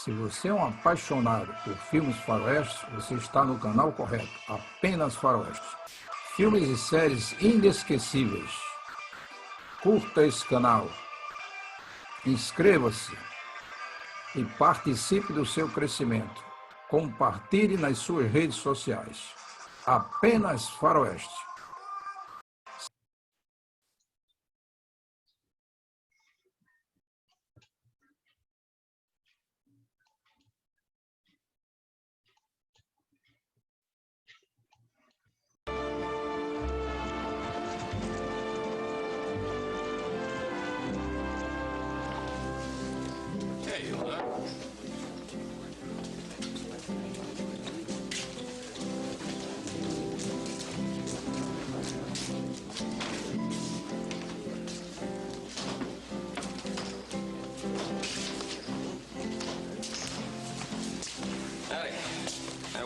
Se você é um apaixonado por filmes faroestes, você está no canal correto, apenas Faroeste. Filmes e séries inesquecíveis. Curta esse canal, inscreva-se e participe do seu crescimento. Compartilhe nas suas redes sociais. Apenas Faroeste.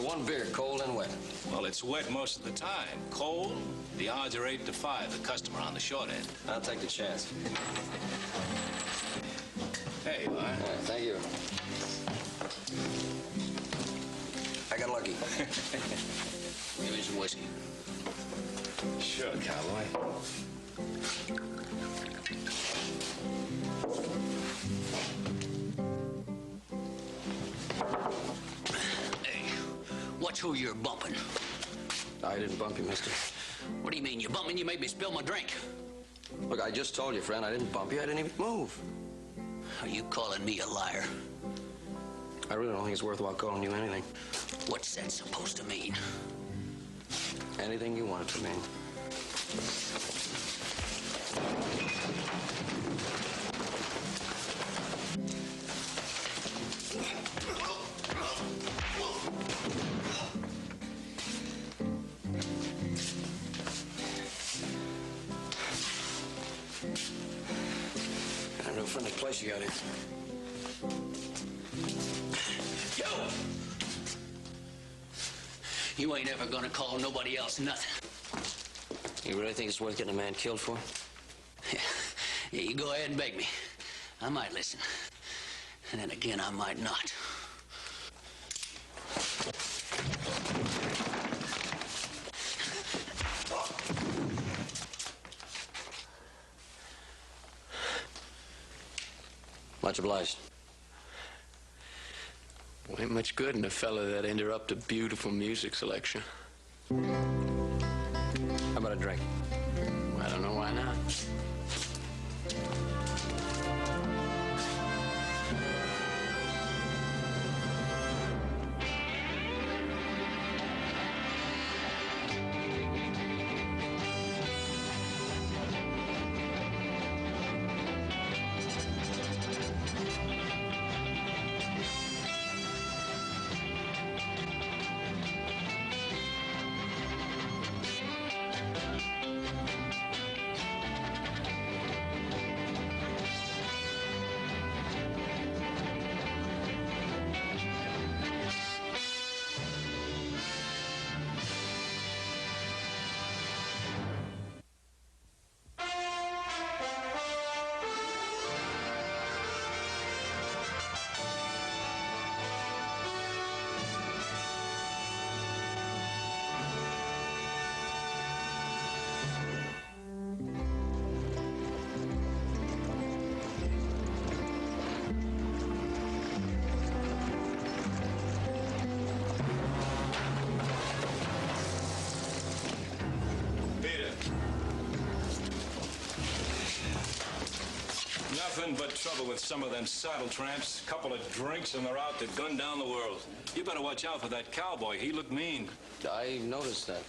One beer, cold and wet. Well, it's wet most of the time. Cold, the odds are 8 to 5, the customer on the short end. I'll take the chance. Hey, Eli. Thank you. I got lucky. Give me some whiskey. Sure, cowboy. What's who you're bumping? I didn't bump you, mister. What do you mean, you bumping? You made me spill my drink. Look, I just told you, friend, I didn't bump you. I didn't even move. Are you calling me a liar? I really don't think it's worthwhile calling you anything. What's that supposed to mean? Anything you want it to mean. Friendly place you got here. Yo! You ain't ever gonna call nobody else nothing. You really think it's worth getting a man killed for? Yeah, you go ahead and beg me. I might listen. And then again, I might not. Much obliged. Well, ain't much good in a fella that interrupt a beautiful music selection. How about a drink? I don't know why not. Nothing but trouble with some of them saddle tramps. Couple of drinks and they're out to gun down the world. You better watch out for that cowboy. He looked mean. I noticed that.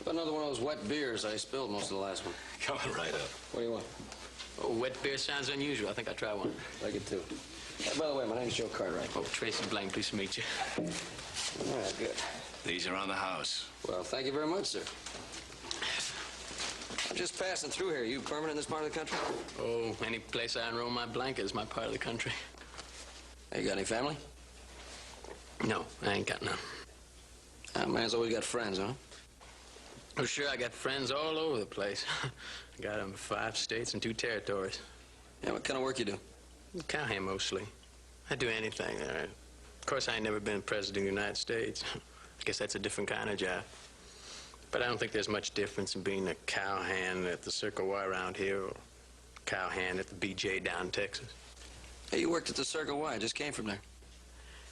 But another one of those wet beers. I spilled most of the last one. Coming right up. What do you want? Oh, wet beer sounds unusual. I think I'll try one. Like it too. By the way, my name's Joe Cartwright. Oh, Tracy Blaine, pleased to meet you. All right, good. These are on the house. Well, thank you very much, sir. I'm just passing through here. You permanent in this part of the country? Oh, any place I unroll my blanket is my part of the country. Hey, you got any family? No, I ain't got none. That man's always got friends, huh? Oh, sure, I got friends all over the place. I got them in 5 states and 2 territories. Yeah, what kind of work you do? Cowhand mostly. I'd do anything. Of course, I ain't never been president of the United States. I guess that's a different kind of job. But I don't think there's much difference in being a cowhand at the Circle Y around here or a cowhand at the BJ down in Texas. Hey, you worked at the Circle Y. I just came from there.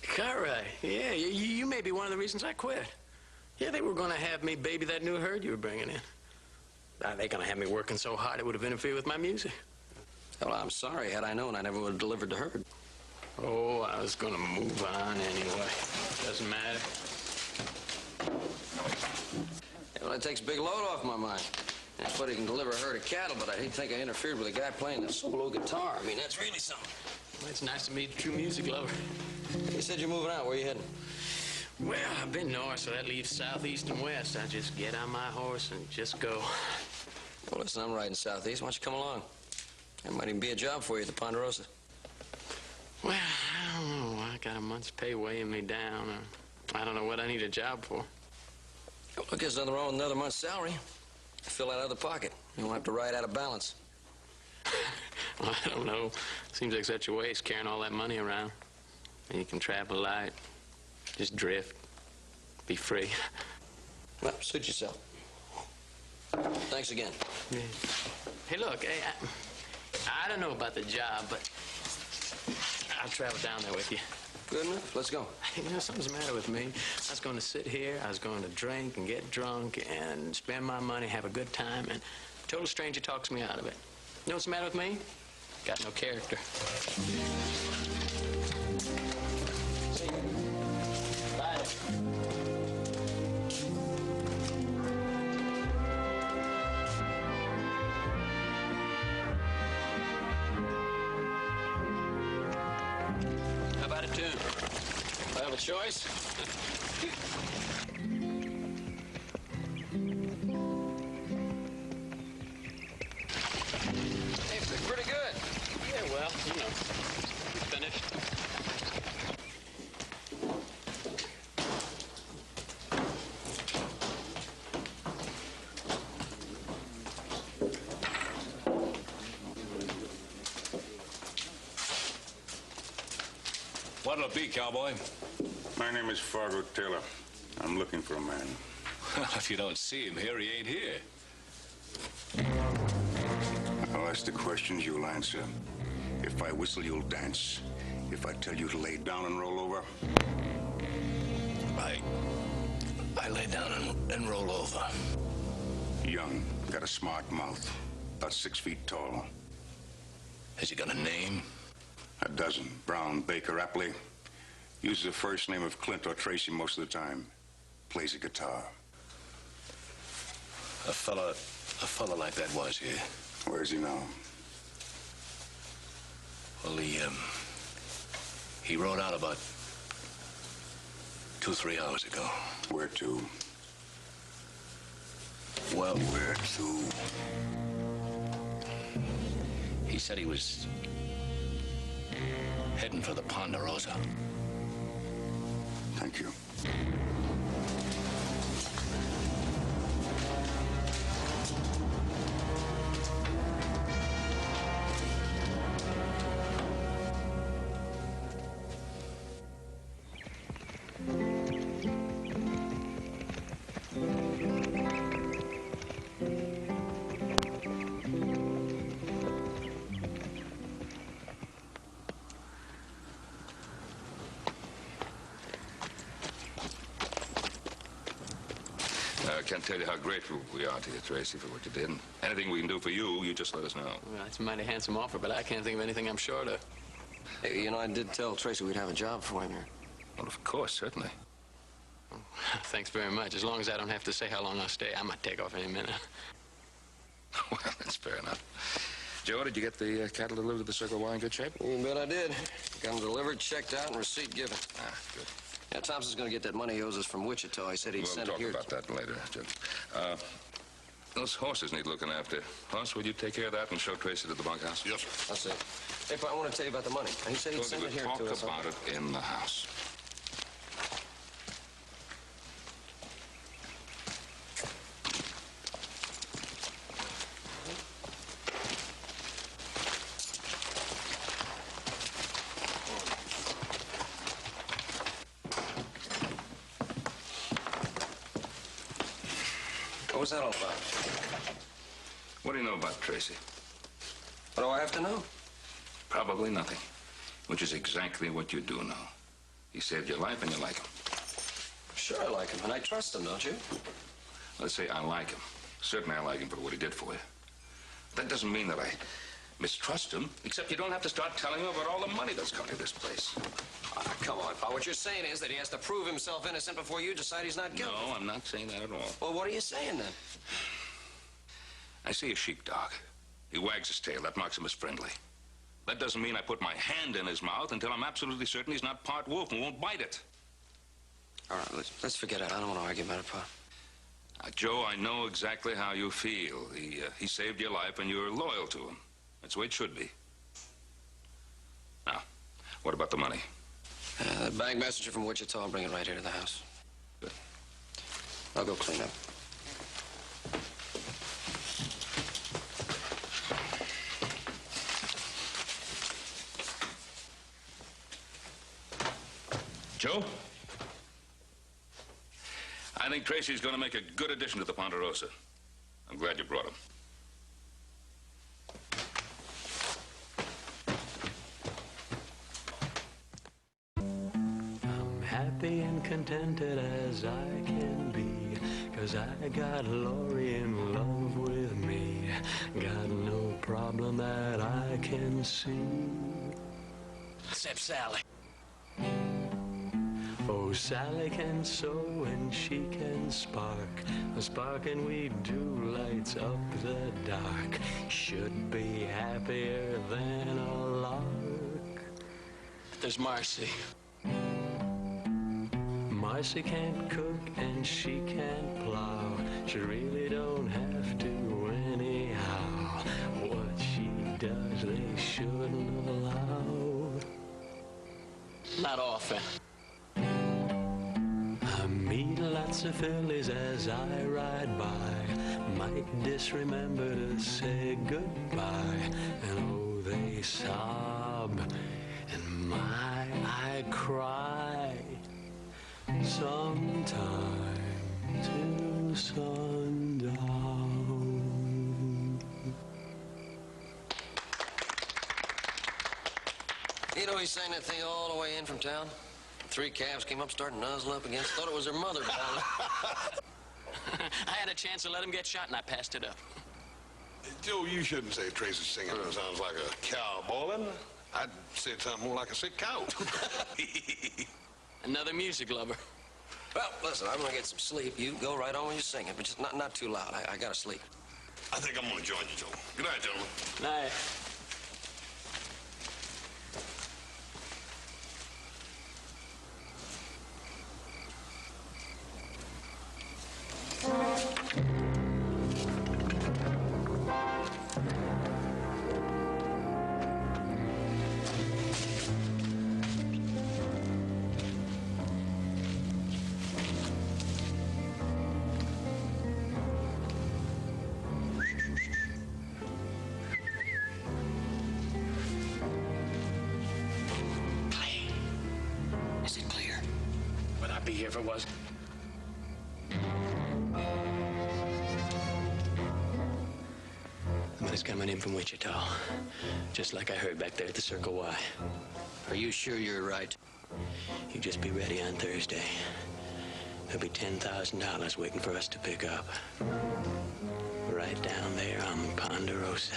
Cartwright, yeah, you may be one of the reasons I quit. Yeah, they were going to have me baby that new herd you were bringing in. They're going to have me working so hard it would have interfered with my music. Well, I'm sorry. Had I known, I never would have delivered the herd. Oh, I was going to move on anyway. Doesn't matter. Yeah, well, it takes a big load off my mind. Anybody can deliver a herd of cattle, but I hate to think I interfered with a guy playing the solo guitar. I mean, that's really something. Well, it's nice to meet a true music lover. You said you're moving out. Where are you heading? Well, I've been north, so that leaves south, east, and west. I just get on my horse and just go. Well, listen, I'm riding southeast. Why don't you come along? There might even be a job for you at the Ponderosa. Well, I don't know. I got a month's pay weighing me down. I don't know what I need a job for. Well, look, there's nothing wrong with another month's salary. Fill that out of the pocket. You won't have to ride out of balance. Well, I don't know. Seems like such a waste carrying all that money around. And you can travel light, just drift, be free. Well, suit yourself. Thanks again. Yeah. Hey, look, hey, I don't know about the job, but I'll travel down there with you. Good enough. Let's go. You know, something's the matter with me. I was going to sit here, I was going to drink and get drunk and spend my money, have a good time, and a total stranger talks me out of it. You know what's the matter with me? Got no character. See you. Bye. How about a tune? I have a choice. Hey, pretty good. Yeah, well, you know, finished. What'll it be, cowboy? My name is Fargo Taylor. I'm looking for a man. Well, if you don't see him here, he ain't here. I'll ask the questions, you'll answer. If I whistle, you'll dance. If I tell you to lay down and roll over, I lay down and roll over. young, got a smart mouth, about 6 feet tall. Has he got a name? A dozen. Brown, Baker, Apley. Uses the first name of Clint or Tracy most of the time. Plays a guitar. A fella like that was here. Where is he now? Well, he rode out about 2-3 hours ago. Where to? Well, Where to? he said he was heading for the Ponderosa. Thank you. I can't tell you how grateful we are to you, Tracy, for what you did. And anything we can do for you, you just let us know. Well, that's a mighty handsome offer, but I can't think of anything I'm short of. Hey, you know, I did tell Tracy we'd have a job for him here. Well, of course, certainly. Thanks very much. As long as I don't have to say how long I'll stay, I might take off any minute. Well, that's fair enough. Joe, did you get the cattle delivered to the Circle Y in good shape? You bet I did. Got them delivered, checked out, and receipt given. Ah, good. Yeah, Thompson's going to get that money he owes us from Wichita. He said he'd We'll send talk it here. about that later, Joe. Those horses need looking after. Hoss, would you take care of that and show Tracy to the bunkhouse? Yes, sir. I'll see. Hey, I want to tell you about the money. He said he'd send it here Talk to us. about it in the house. What was that all about? What do you know about Tracy? What do I have to know? Probably nothing, which is exactly what you do know. He saved your life and you like him. Sure I like him, and I trust him, don't you? Let's say I like him. Certainly I like him for what he did for you. That doesn't mean that I mistrust him, except you don't have to start telling him about all the money that's come to this place. Come on, Pa. What you're saying is that he has to prove himself innocent before you decide he's not guilty. No, I'm not saying that at all. Well, what are you saying then? I see a sheepdog. He wags his tail. That marks him as friendly. That doesn't mean I put my hand in his mouth until I'm absolutely certain he's not part wolf and won't bite it. All right, let's forget it. I don't want to argue about it, Pa. Joe, I know exactly how you feel. He saved your life and you're loyal to him. That's the way it should be. Now, what about the money? The bank messenger from Wichita will bring it right here to the house. Good. I'll go clean up. Joe? I think Tracy's going to make a good addition to the Ponderosa. I'm glad you brought him. I'm happy and contented as I can be, 'cause I got Lori in love with me. Got no problem that I can see. Except Sally. Oh, Sally can sew and she can spark. A spark and we do lights up the dark. Should be happier than a lark. There's Marcy. Marcy can't cook and she can't plow. She really don't have to anyhow. What she does they shouldn't allow. Not often. I meet lots of fillies as I ride by. Might disremember to say goodbye. And oh, they sob. And my, I cry. Sometime till sundown. You know, he sang that thing all the way in from town. 3 calves came up, started nuzzling up against. Thought it was their mother. I had a chance to let him get shot, and I passed it up. Joe, you shouldn't say Tracy's singing sounds like a cow bawling. I'd say it sounds more like a sick cow. Another music lover. Well, listen, I'm going to get some sleep. You go right on when you sing it, but just not too loud. I got to sleep. I think I'm going to join you, Joe. Good night, gentlemen. Night. Is it clear? Would I be here if it was? The money's coming in from Wichita, just like I heard back there at the Circle Y. Are you sure you're right? You just be ready on Thursday. There'll be $10,000 waiting for us to pick up. Right down there on Ponderosa.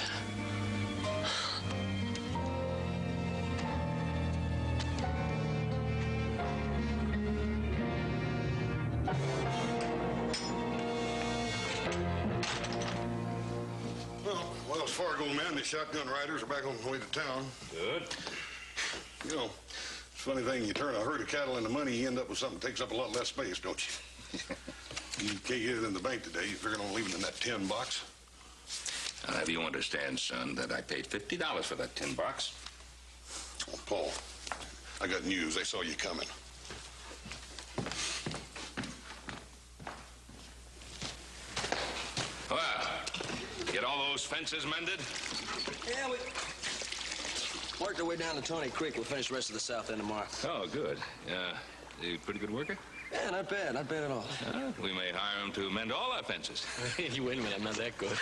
Wells Fargo men and the shotgun riders are back on the way to town. Good. You know, it's a funny thing, you turn a herd of cattle into money, you end up with something that takes up a lot less space, don't you? You can't get it in the bank today. You figure on leaving it in that tin box. I'll have you understand, son, that I paid $50 for that tin box. Oh, Paul, I got news. They saw you coming. Well, get all those fences mended? Yeah, we worked our way down to Tawny Creek. We'll finish the rest of the south end tomorrow. Oh, good. You a pretty good worker? Yeah, not bad at all. We may hire him to mend all our fences. You wait a minute, I'm not that good.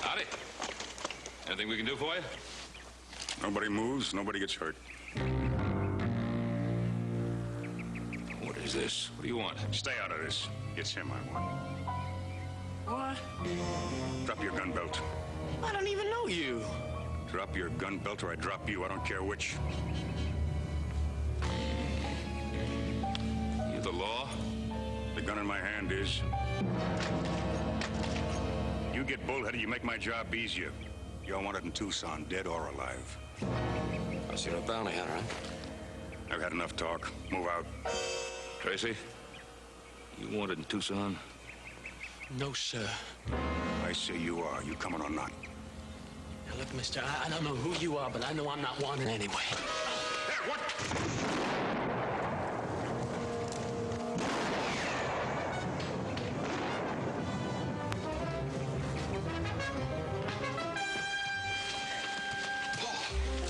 Howdy. Anything we can do for you? Nobody moves, nobody gets hurt. What is this? What do you want? Stay out of this. It's him I want. What? Drop your gun belt. I don't even know you. Drop your gun belt or I drop you. I don't care which. You the law? The gun in my hand is. You get bullheaded, you make my job easier. You're wanted in Tucson, dead or alive. I see you're a bounty hunter, huh? I've had enough talk. Move out. Tracy? You wanted in Tucson? No, sir. I say you are. You coming or not? Now, look, mister, I don't know who you are, but I know I'm not wanted anyway. There, what?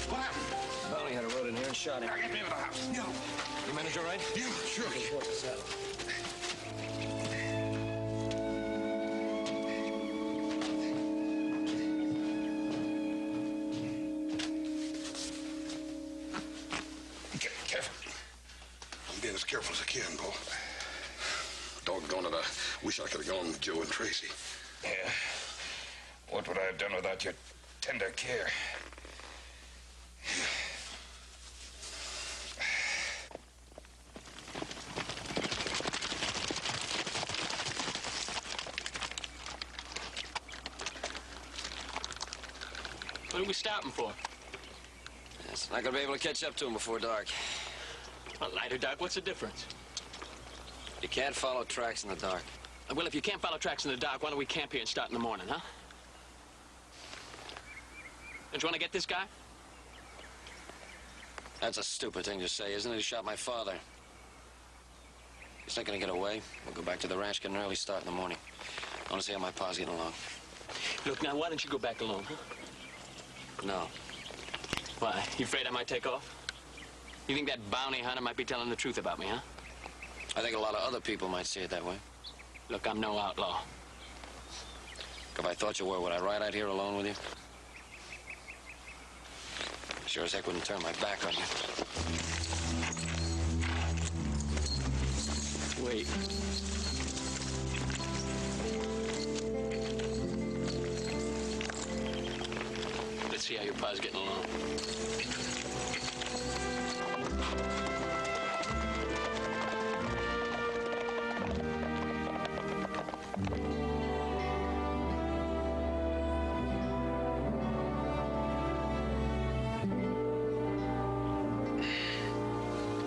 What happened? Bounty hunter rode in here and shot him. Now, get me into the house. Yeah. You manage all right? Yeah, sure. What's the saddle? Careful. I'm being as careful as I can, Paul. Doggone it, I wish I could have gone with Joe and Tracy. Yeah. What would I have done without your tender care? What are we stopping for? Yes, not gonna be able to catch up to him before dark. Well, light or dark, what's the difference? You can't follow tracks in the dark. Well, if you can't follow tracks in the dark, why don't we camp here and start in the morning, huh? Don't you want to get this guy? That's a stupid thing to say, isn't it? He shot my father. He's not gonna get away. We'll go back to the ranch, get an early start in the morning. I want to see how my pa's getting along. Look, now, why don't you go back alone, huh? No. Why? You afraid I might take off? You think that bounty hunter might be telling the truth about me, huh? I think a lot of other people might see it that way. Look, I'm no outlaw. If I thought you were, would I ride out here alone with you? Sure as heck wouldn't turn my back on you. Wait. Let's see how your pa's getting along.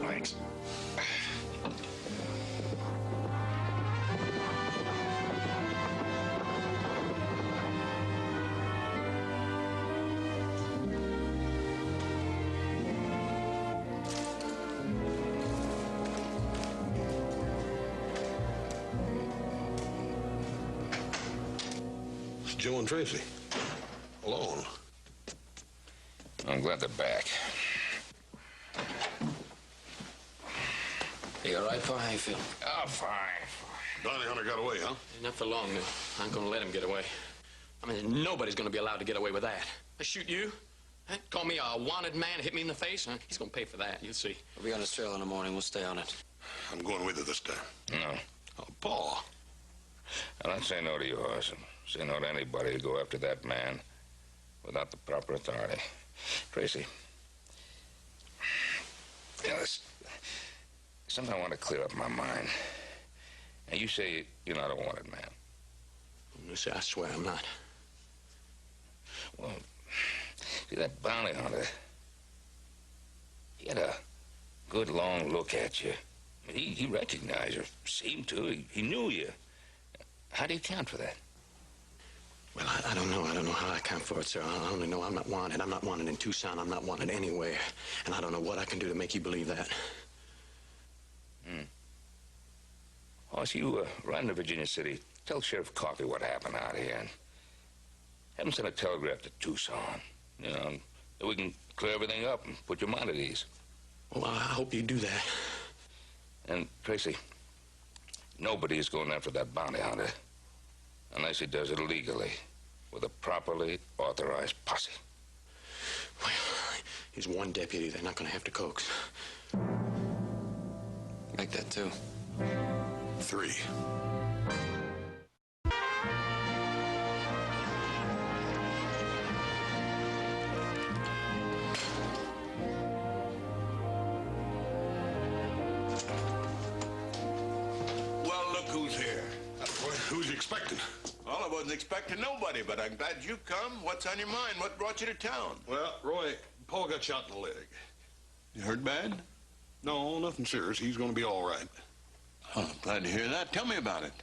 Thanks. It's Joe and Tracy. Alone. I'm glad they're back. You all right, Pa? How you feel? Oh, fine. Bounty hunter got away, huh? Not for long, no. I'm gonna let him get away. I mean, nobody's gonna be allowed to get away with that. I shoot you? Huh? Call me a wanted man, hit me in the face? Huh? He's gonna pay for that, you'll see. We'll be on his trail in the morning. We'll stay on it. I'm going with you this time. No. Oh, Paul. I don't say no to yours and say no to anybody who go after that man without the proper authority. Tracy, you know, there's something I want to clear up my mind. Now, you say you're not a wanted man. Lucy, I swear I'm not. Well, see, that bounty hunter, he had a good long look at you. He recognized you, seemed to. He knew you. How do you account for that? Well, I don't know. I don't know how I account for it, sir. I only know I'm not wanted. I'm not wanted in Tucson. I'm not wanted anywhere. And I don't know what I can do to make you believe that. Hoss, you run to Virginia City. Tell Sheriff Coffey what happened out here. And have him send a telegraph to Tucson. You know, So we can clear everything up and put your mind at ease. Well, I hope you do that. And, Tracy, nobody's going after that bounty hunter unless he does it legally with a properly authorized posse. Well, he's one deputy they're not going to have to coax. Make that 2. 3. Well, look who's here. Who's you expecting? Well, I wasn't expecting nobody, but I'm glad you come. What's on your mind? What brought you to town? Well, Roy, Paul got shot in the leg. You hurt bad? No, nothing serious. He's going to be all right. Oh, I'm glad to hear that. Tell me about it.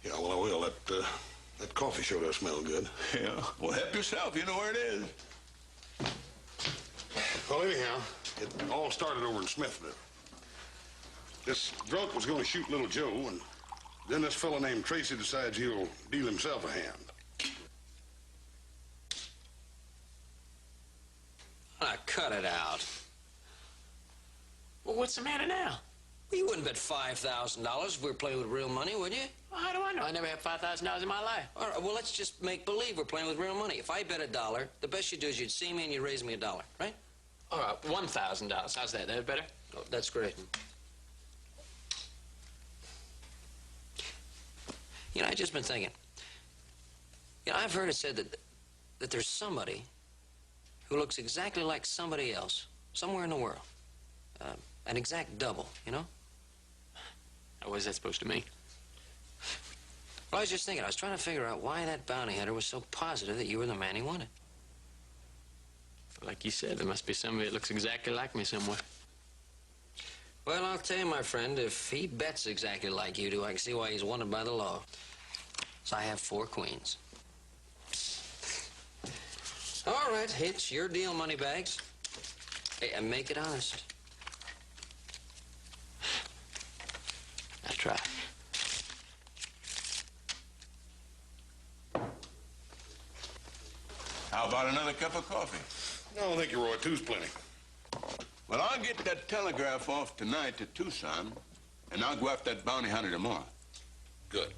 Yeah, well, I will. That coffee sure does smell good. Yeah. Well, help yourself. You know where it is. Well, anyhow, it all started over in Smithville. This drunk was going to shoot little Joe, and then this fellow named Tracy decides he'll deal himself a hand. Ah, cut it out. Well, what's the matter now? Well, you wouldn't bet $5,000 if we were playing with real money, would you? Well, how do I know? I never had $5,000 in my life. All right, well, let's just make believe we're playing with real money. If I bet $1, the best you'd do is you'd see me and you'd raise me $1, right? All right, $1,000. How's that? That better? Oh, that's great. You know, I've just been thinking. You know, I've heard it said that there's somebody who looks exactly like somebody else somewhere in the world. An exact double, you know? What is that supposed to mean? Well, I was just thinking, I was trying to figure out why that bounty hunter was so positive that you were the man he wanted. Like you said, there must be somebody that looks exactly like me somewhere. Well, I'll tell you, my friend, if he bets exactly like you do, I can see why he's wanted by the law. So I have 4 queens. All right, it's your deal, Moneybags. Hey, and make it honest. I'll try. How about another cup of coffee? No, thank you, Roy. 2's plenty. Well, I'll get that telegraph off tonight to Tucson, and I'll go after that bounty hunter tomorrow. Good.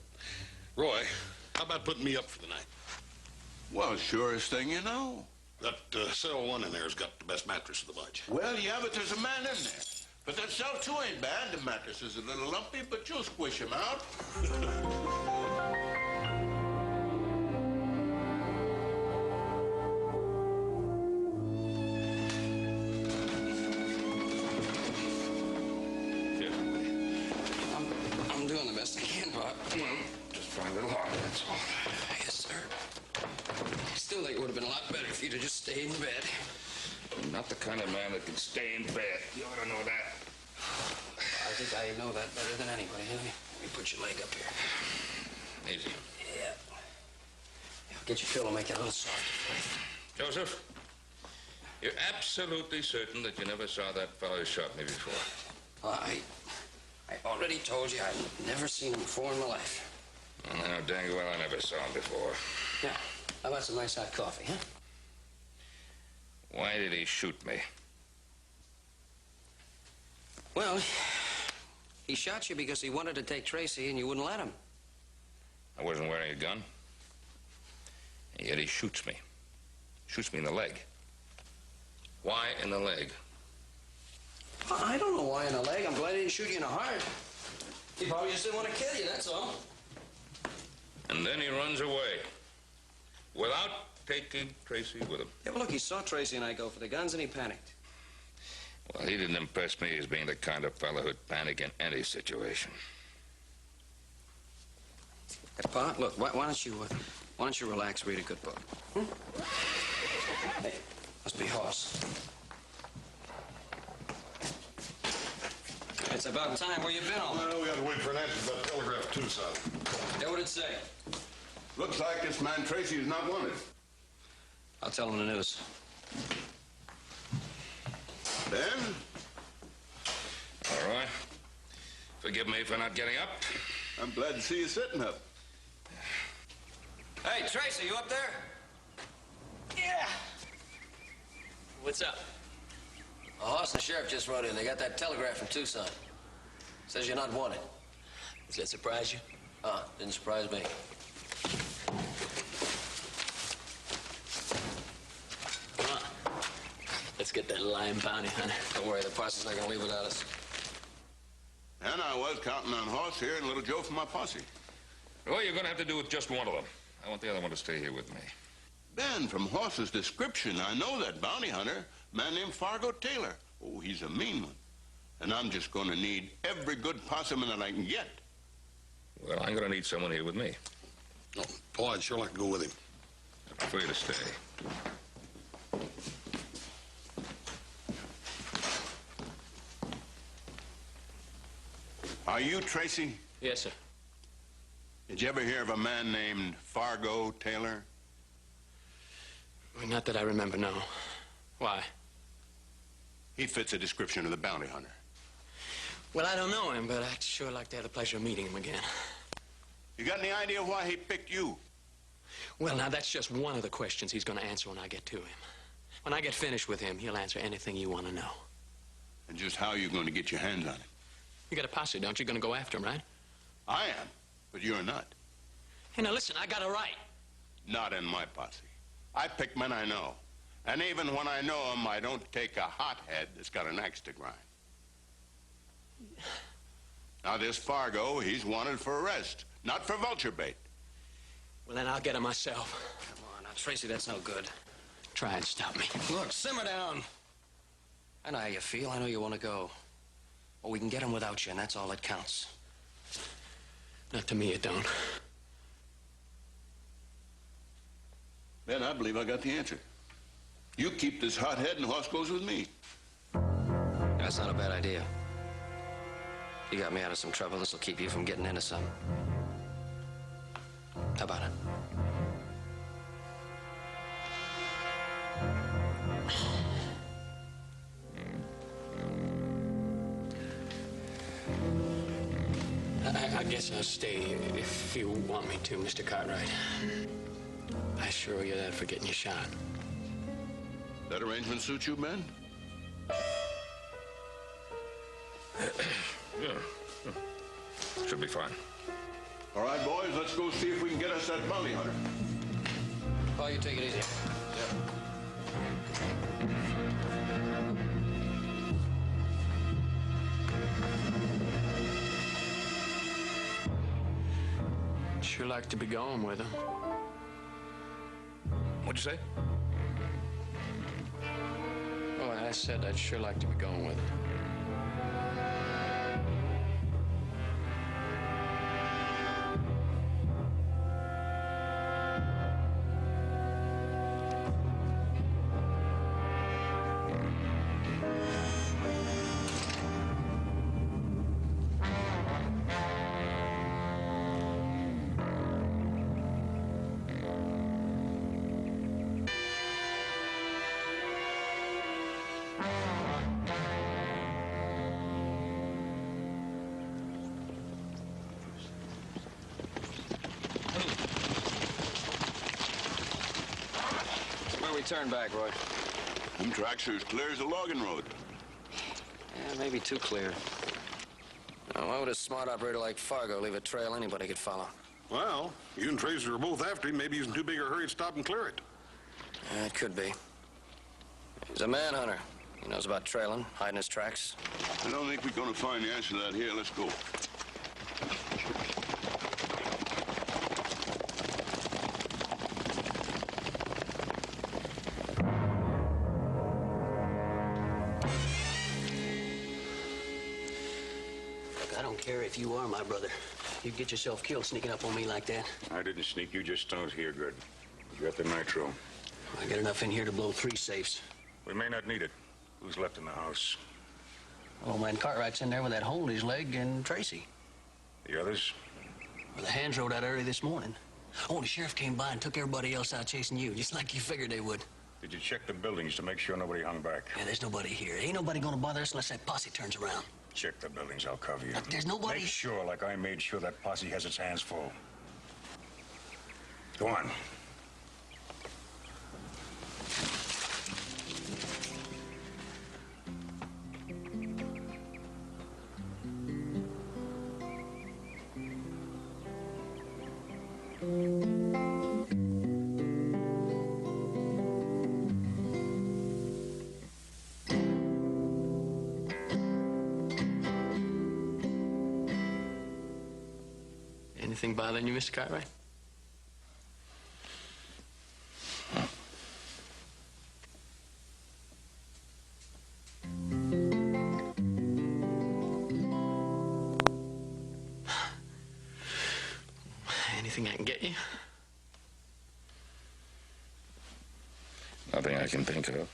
Roy, how about putting me up for the night? Well, surest thing you know. That cell 1 in there's got the best mattress of the bunch. Well, yeah, but there's a man in there. But that cell 2 ain't bad. The mattress is a little lumpy, but you'll squish him out. I'm doing the best I can, Bob. Well, just try a little harder, that's all. Yes, sir. I still think it would have been a lot better if you'd have just stayed in bed. I'm not the kind of man that can stay in bed. You ought to know that. I think I know that better than anybody. Let me put your leg up here. Easy. Yeah. Get your pillow, make it a little soft. Joseph, you're absolutely certain that you never saw that fellow who shot me before? Well, I already told you I've never seen him before in my life. I know dang well I never saw him before. Yeah. How about some nice hot coffee, huh? Why did he shoot me? Well, he shot you because he wanted to take Tracy and you wouldn't let him. I wasn't wearing a gun. And yet he shoots me. Shoots me in the leg. Why in the leg? I don't know why in the leg. I'm glad he didn't shoot you in the heart. He probably just didn't want to kill you, that's all. And then he runs away. Without taking Tracy with him. Yeah, well, look, he saw Tracy and I go for the guns and he panicked. Well, he didn't impress me as being the kind of fellow who'd panic in any situation. Hey, Pa, look, why don't you relax, read a good book? Hmm? Hey, must be Hoss. It's about time. Where you been all night? Well, we got to wait for an answer about the telegraph, too, son. Yeah, what'd it say? Looks like this man Tracy is not wanted. I'll tell him the news. Ben? All right. Forgive me for not getting up. I'm glad to see you sitting up. Hey, Tracy, you up there? Yeah. What's up? A horse and the sheriff just rode in. They got that telegram from Tucson. Says you're not wanted. Does that surprise you? Didn't surprise me. Come on. Let's get that lying bounty hunter. Don't worry, the posse's not gonna leave without us. And I was counting on Horse here and Little Joe from my posse. Well, you're going to have to do with just one of them. I want the other one to stay here with me. Ben, from Horse's description, I know that bounty hunter, a man named Fargo Taylor. Oh, he's a mean one. And I'm just going to need every good posseman that I can get. Well, I'm going to need someone here with me. Oh, Paul, I'd sure like to go with him. I prefer you to stay. Are you Tracy? Yes, sir. Did you ever hear of a man named Fargo Taylor? Well, not that I remember, no. Why? He fits the description of the bounty hunter. Well, I don't know him, but I'd sure like to have the pleasure of meeting him again. You got any idea why he picked you? Well, now, that's just one of the questions he's going to answer when I get to him. When I get finished with him, he'll answer anything you want to know. And just how are you going to get your hands on him? You got a posse, don't you? Going to go after him, right? I am, but you're not. Hey, now, listen, I got a right. Not in my posse. I pick men I know. And even when I know them, I don't take a hothead that's got an axe to grind. Now, this Fargo, he's wanted for arrest, not for vulture bait. Well, then I'll get him myself. Come on, now, Tracy, that's no good. Try and stop me. Look, simmer down. I know how you feel. I know you want to go. Well, we can get him without you, and that's all that counts. Not to me, it don't. Ben, I believe I got the answer. You keep this hothead and Horse goes with me. That's not a bad idea. You got me out of some trouble. This will keep you from getting into some. How about it? I guess I'll stay if you want me to, Mr. Cartwright. I assure you that for getting you shot. That arrangement suit you, Ben? Yeah. Should be fine. All right, boys, let's go see if we can get us that bounty hunter. Paul, you take it easy. Sure like to be going with him. What'd you say? Oh, I said I'd sure like to be going with him. Turn back, Roy. Them tracks are as clear as a logging road. Yeah, maybe too clear. Now, why would a smart operator like Fargo leave a trail anybody could follow? Well, you and Tracy are both after him. Maybe he's in too big a hurry to stop and clear it. Yeah, it could be. He's a manhunter. He knows about trailing, hiding his tracks. I don't think we're going to find the answer to that here. Let's go. If you are my brother, you'd get yourself killed sneaking up on me like that. I didn't sneak. You just don't hear good. You got the nitro. I got enough in here to blow 3 safes. We may not need it. Who's left in the house? Old man Cartwright's in there with that hole in his leg and Tracy. The others? Well, the hands rode out early this morning. Oh, the sheriff came by and took everybody else out chasing you, just like you figured they would. Did you check the buildings to make sure nobody hung back? Yeah, there's nobody here. Ain't nobody gonna bother us unless that posse turns around. Check the buildings. I'll cover you. Look, there's nobody... Make sure, like I made sure, that posse has its hands full. Go on. Anything bothering you, Mr. Cartwright? Anything I can get you? Nothing I can think of.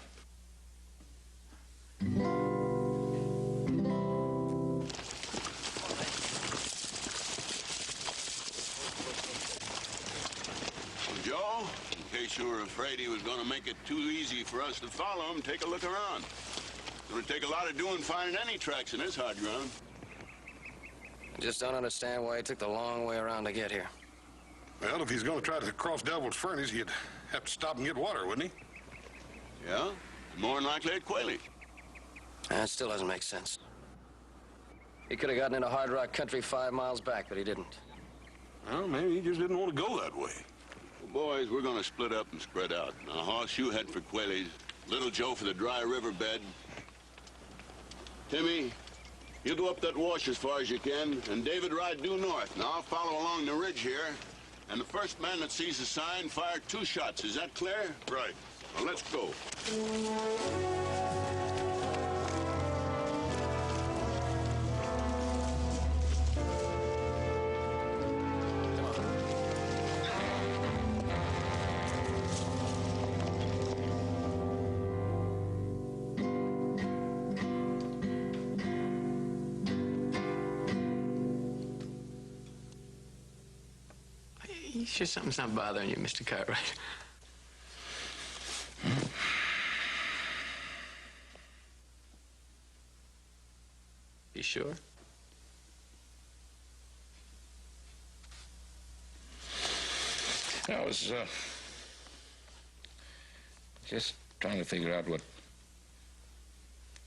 Joe, in case you were afraid he was going to make it too easy for us to follow him, take a look around. It's going to take a lot of doing finding any tracks in this hard ground. I just don't understand why he took the long way around to get here. Well, if he's going to try to cross Devil's Furnace, he'd have to stop and get water, wouldn't he? Yeah, more than likely at Quayle. That still doesn't make sense. He could have gotten into hard rock country 5 miles back, but he didn't. Well, maybe he just didn't want to go that way. Well, boys, we're going to split up and spread out. Now, Hoss, you head for Quayle's. Little Joe for the dry riverbed. Timmy, you go up that wash as far as you can, and David ride due north. Now, I'll follow along the ridge here, and the first man that sees the sign, fire 2 shots. Is that clear? Right. Well, let's go. You sure something's not bothering you, Mr. Cartwright? You sure? I was, just trying to figure out what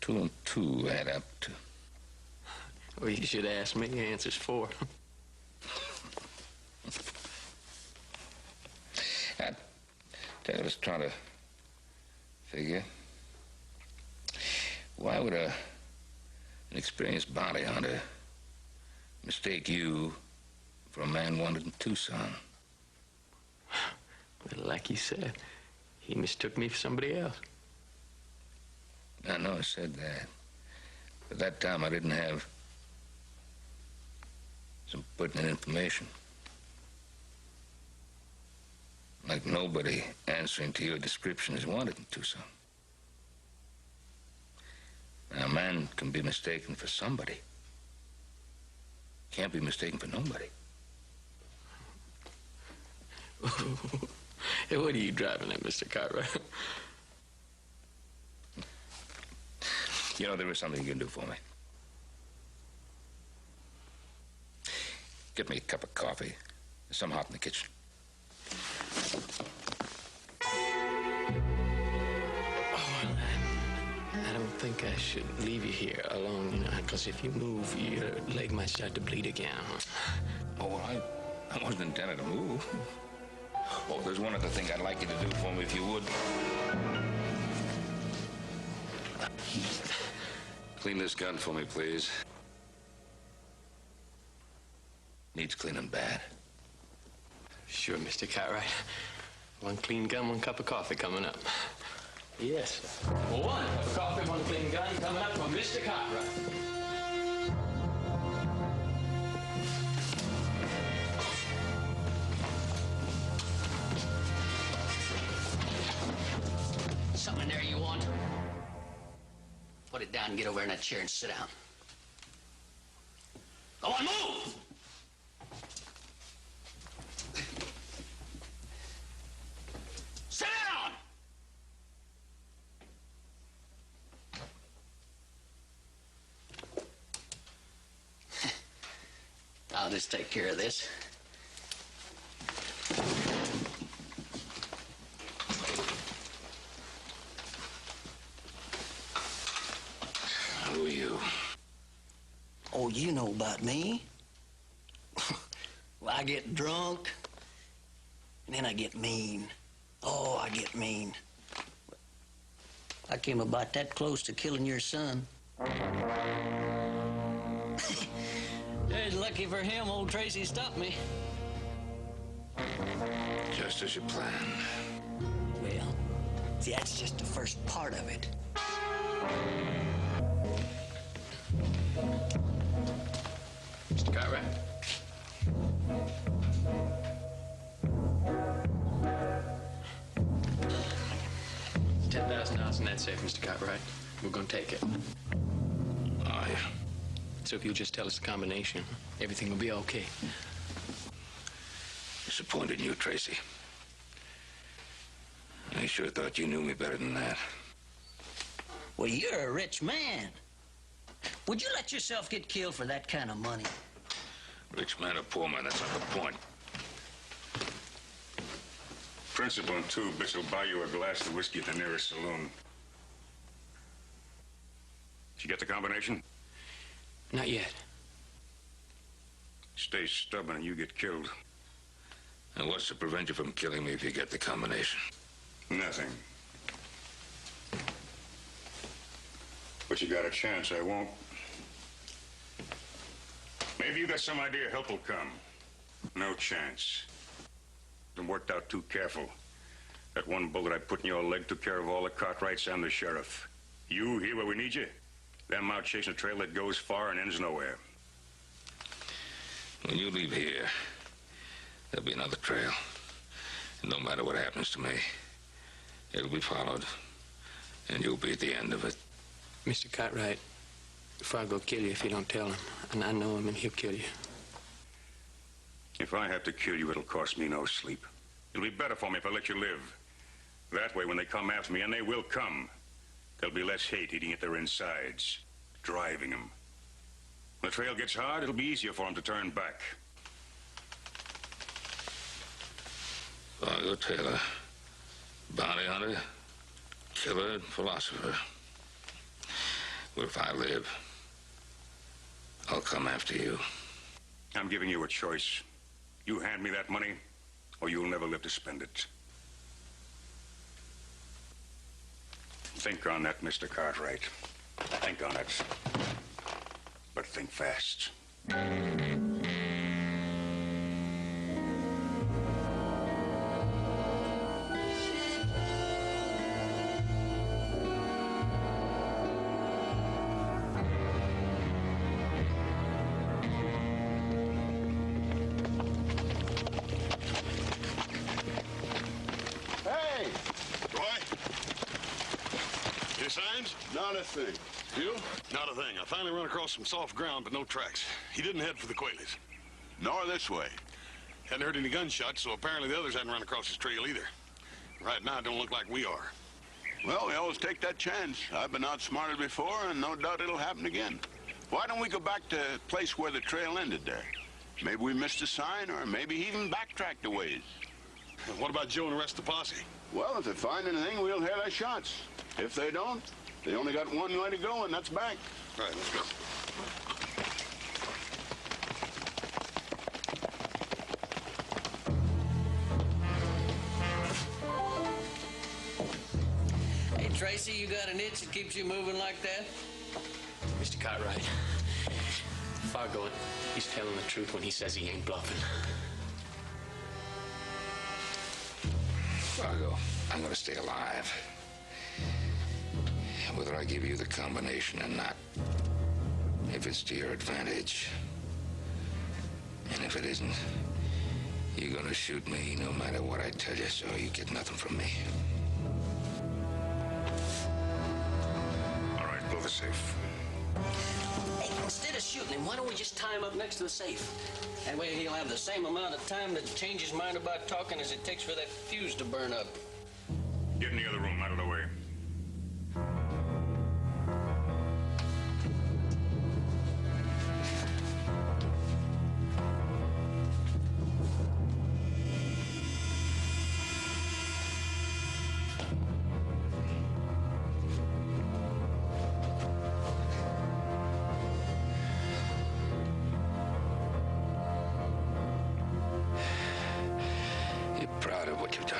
2 and 2 add up to. Well, you should ask me. The answer's 4. I was trying to figure, why would an experienced bounty hunter mistake you for a man wanted in Tucson? Well, like you said, he mistook me for somebody else. I know I said that. But that time I didn't have some pertinent information. Like nobody answering to your description is wanted in Tucson. Now, a man can be mistaken for somebody. Can't be mistaken for nobody. Hey, what are you driving at, Mr. Cartwright? You know, there is something you can do for me. Get me a cup of coffee. There's some hot in the kitchen. I don't think I should leave you here alone, you know, because if you move, your leg might start to bleed again. Oh, well, I wasn't intending to move. Oh, there's one other thing I'd like you to do for me, if you would. Clean this gun for me, please. Needs cleaning bad. Sure, Mr. Cartwright. 1 clean gun, 1 cup of coffee coming up. Yes. 1 cup of coffee, 1 clean gun coming up from Mr. Cartwright. Something in there you want? Put it down and get over in that chair and sit down. Go on, move! Sit down! I'll just take care of this. Who are you? Oh, you know about me. Well, I get drunk, and then I get mean. Oh, I get mean. I came about that close to killing your son. It's lucky for him, old Tracy stopped me. Just as you planned. Well, see, that's just the first part of it. Mr. Cartwright? $10,000 in that safe, Mr. Cartwright. We're gonna take it. Oh, yeah. So if you'll just tell us the combination, everything will be okay. Disappointed in you, Tracy. I sure thought you knew me better than that. Well, you're a rich man. Would you let yourself get killed for that kind of money? Rich man or poor man, that's not the point. Principal and 2 bits will buy you a glass of whiskey at the nearest saloon. Did you get the combination? Not yet. Stay stubborn and you get killed. And what's to prevent you from killing me if you get the combination? Nothing. But you got a chance I won't. Maybe you got some idea help will come. No chance. Been worked out too careful. That one bullet I put in your leg took care of all the Cartwrights and the sheriff. You here where we need you? Them out chasing a trail that goes far and ends nowhere. When you leave here, there'll be another trail. And no matter what happens to me, it'll be followed. And you'll be at the end of it. Mr. Cartwright, Fargo will kill you if you don't tell him. And I know him and he'll kill you. If I have to kill you, it'll cost me no sleep. It'll be better for me if I let you live. That way, when they come after me, and they will come, there'll be less hate eating at their insides, driving them. When the trail gets hard, it'll be easier for them to turn back. Fargo Taylor, bounty hunter, killer, and philosopher. Well, if I live, I'll come after you. I'm giving you a choice. You hand me that money, or you'll never live to spend it. Think on that, Mr. Cartwright. Think on it. But think fast. Not a thing. You? Not a thing. I finally run across some soft ground, but no tracks. He didn't head for the Quayleys. Nor this way. Hadn't heard any gunshots, so apparently the others hadn't run across his trail either. Right now, it don't look like we are. Well, we always take that chance. I've been outsmarted before, and no doubt it'll happen again. Why don't we go back to the place where the trail ended there? Maybe we missed a sign, or maybe he even backtracked a ways. And what about Joe and the rest of the posse? Well, if they find anything, we'll hear their shots. If they don't, they only got one way to go, and that's back. All right, let's go. Hey, Tracy, you got an itch that keeps you moving like that? Mr. Cartwright, Fargo, he's telling the truth when he says he ain't bluffing. Fargo, I'm gonna stay alive. Whether I give you the combination or not, if it's to your advantage. And if it isn't, you're gonna shoot me no matter what I tell you, so you get nothing from me. All right, blow the safe. Hey, instead of shooting him, why don't we just tie him up next to the safe? That way he'll have the same amount of time to change his mind about talking as it takes for that fuse to burn up. Get in the other room, out of the way. You're proud of what you've done.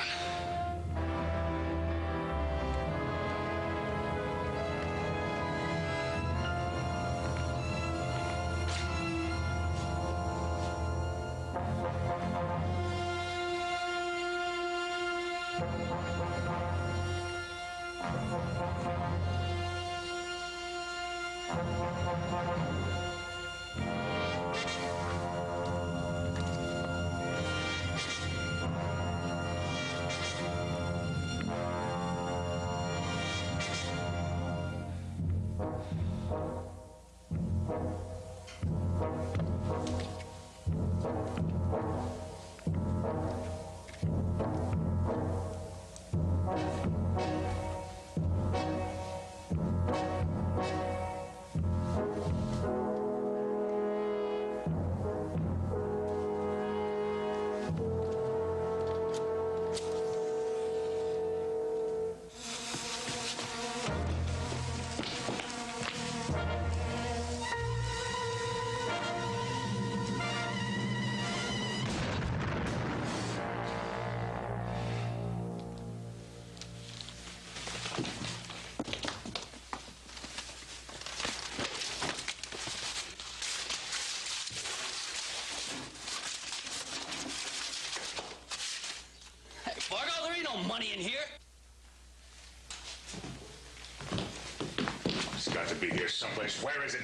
got to be here someplace. Where is it?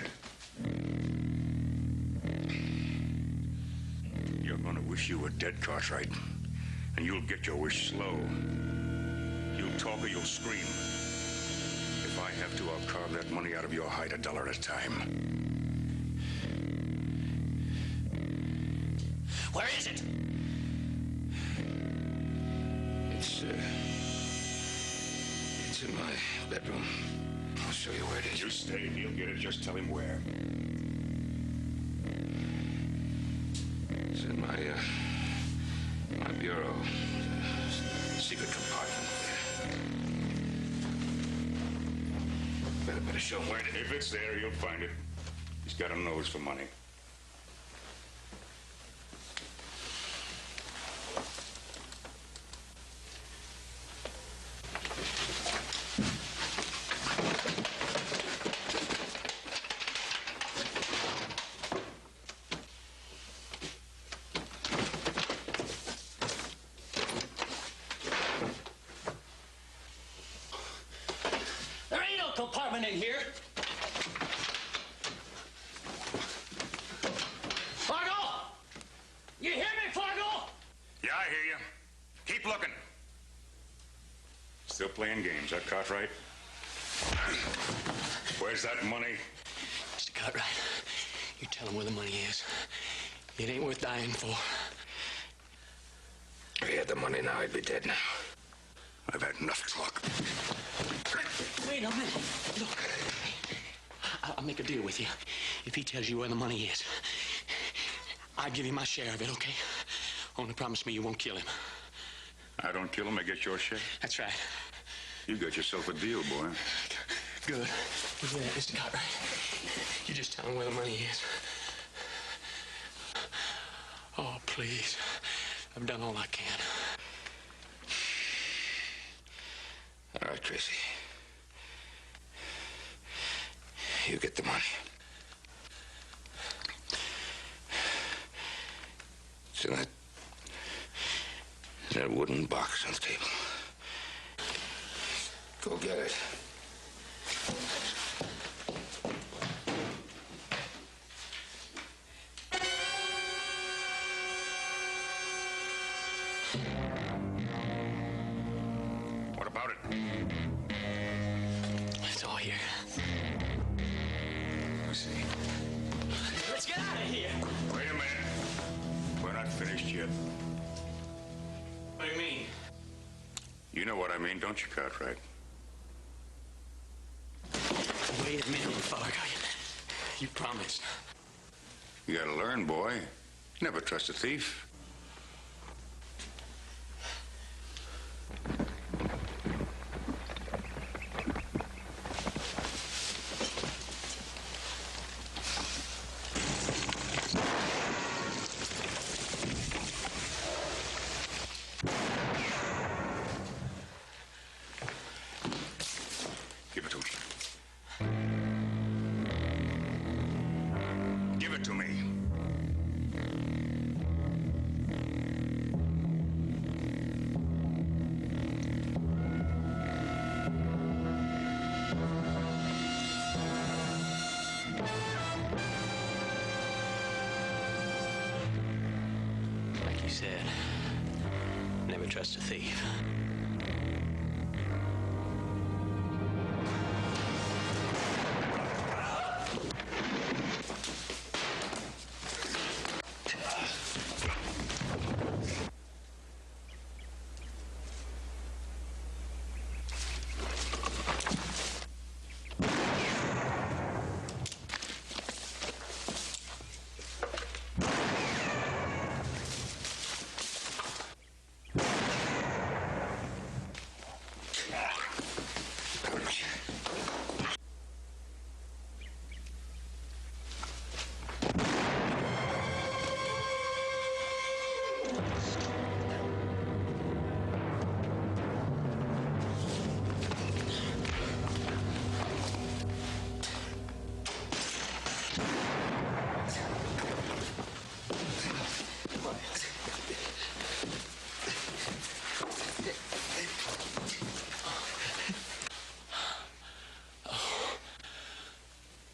You're gonna wish you were dead, Cartwright. And you'll get your wish slow. You'll talk or you'll scream. If I have to, I'll carve that money out of your hide $1 at a time. Where is it? It's in my bedroom. I'll show you where it is. You stay and he'll get it. Just tell him where. It's in my bureau. Secret compartment. Better show him where it is. If it's there, he'll find it. He's got a nose for money. Compartment in here. Fargo! You hear me, Fargo? Yeah, I hear you. Keep looking. Still playing games, huh, Cartwright? Where's that money? Mr. Cartwright, you tell him where the money is. It ain't worth dying for. If he had the money now, he'd be dead now. I've had enough talk. Wait a minute. Look, I'll make a deal with you. If he tells you where the money is, I'll give you my share of it, okay? Only promise me you won't kill him. I don't kill him, I get your share. That's right. You got yourself a deal, boy. Good. Yeah, Mr. Cartwright. You just tell him where the money is. Oh, please. I've done all I can. All right, Tracy. You get the money. It's in that wooden box on the table. Go get it. What about it? It's all here. Let me see. Let's get out of here. Wait a minute. We're not finished yet. What do you mean? You know what I mean, don't you, Cartwright? Wait a minute, Fargo. You promised. You gotta learn, boy. Never trust a thief. Give it to me. Give it to me. Like you said, never trust a thief.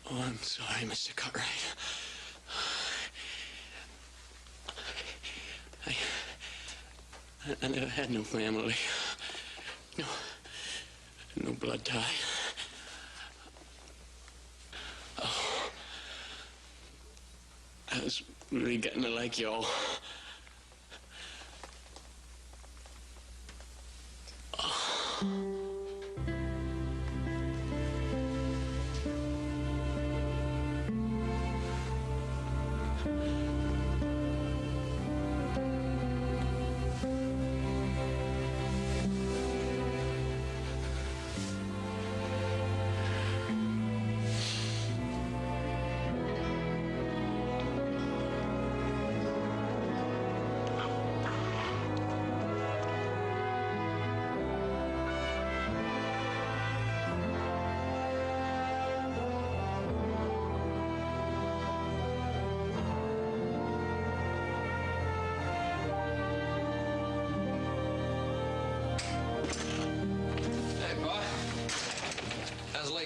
Oh, I'm sorry, Mr. Cartwright. I never had no family. No blood tie. Oh, I was really getting to like y'all.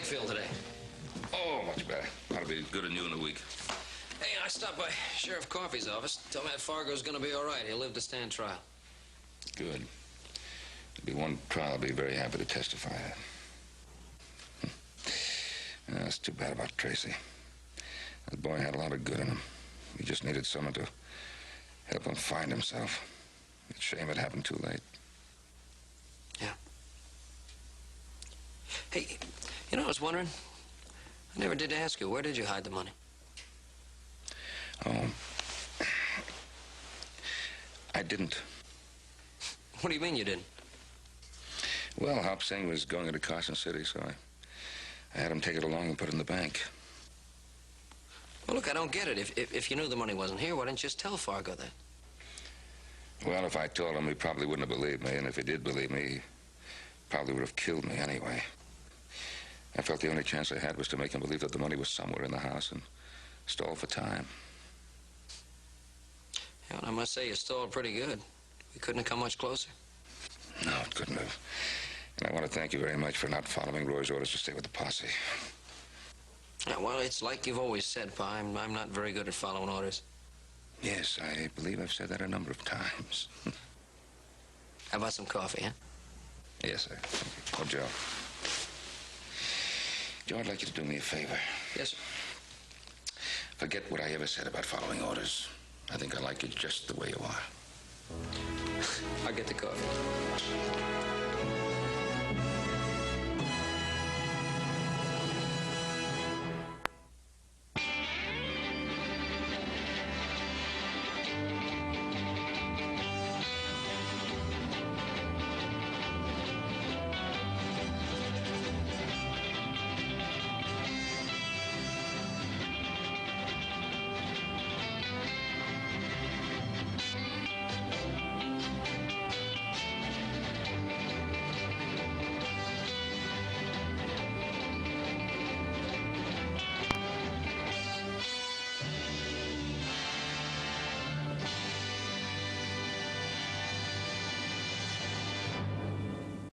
Feel today? Oh, much better. I'll be good and new in a week. Hey, I stopped by Sheriff Coffey's office. Tell me that Fargo's gonna be all right. He'll live to stand trial. Good. There'll be one trial I'll be very happy to testify at. That's too bad about Tracy. That boy had a lot of good in him. He just needed someone to help him find himself. It's a shame it happened too late. Yeah. Hey, you know, I was wondering, I never did ask you, where did you hide the money? Oh, I didn't. What do you mean you didn't? Well, Hop Singh was going into Carson City, so I had him take it along and put it in the bank. Well, look, I don't get it. If you knew the money wasn't here, why didn't you just tell Fargo that? Well, if I told him, he probably wouldn't have believed me, and if he did believe me, he probably would have killed me anyway. I felt the only chance I had was to make him believe that the money was somewhere in the house and stall for time. Yeah, well, I must say you stalled pretty good. We couldn't have come much closer. No, it couldn't have. And I want to thank you very much for not following Roy's orders to stay with the posse. Yeah, well, it's like you've always said, Pa. I'm not very good at following orders. Yes, I believe I've said that a number of times. How about some coffee, huh? Yes, sir. Thank you. Oh, Joe. Joe, I'd like you to do me a favor. Yes, sir. Forget what I ever said about following orders. I think I like you just the way you are. I'll get the coffee.